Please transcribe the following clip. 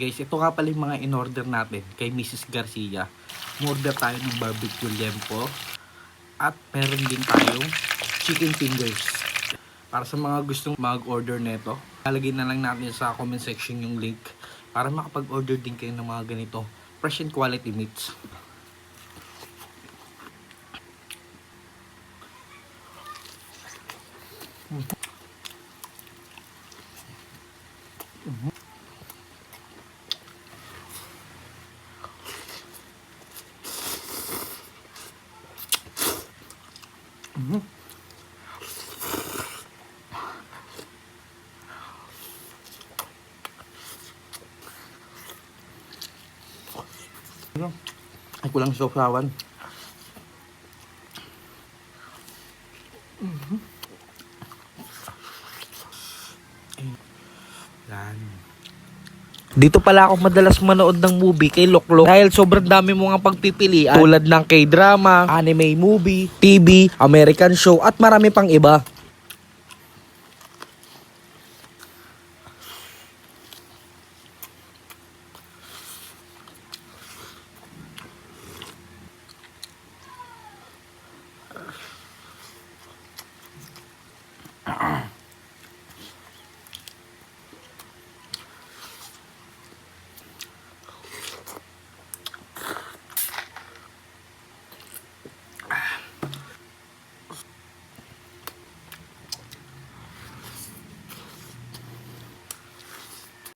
Guys, ito nga pala yung mga in-order natin kay Mrs. Garcia. Umorder tayo ng barbecue liempo at meron din tayong chicken fingers. Para sa mga gustong mag-order nito, lalagay na lang natin sa comment section yung link para makapag-order din kayo ng mga ganito fresh and quality meats. Ay, kulang sausawan. Yan. Dito pala ako madalas manood ng movie kay Loklok dahil sobrang dami mo nga pagpipilian tulad ng K-drama, anime movie, TV, American show at marami pang iba.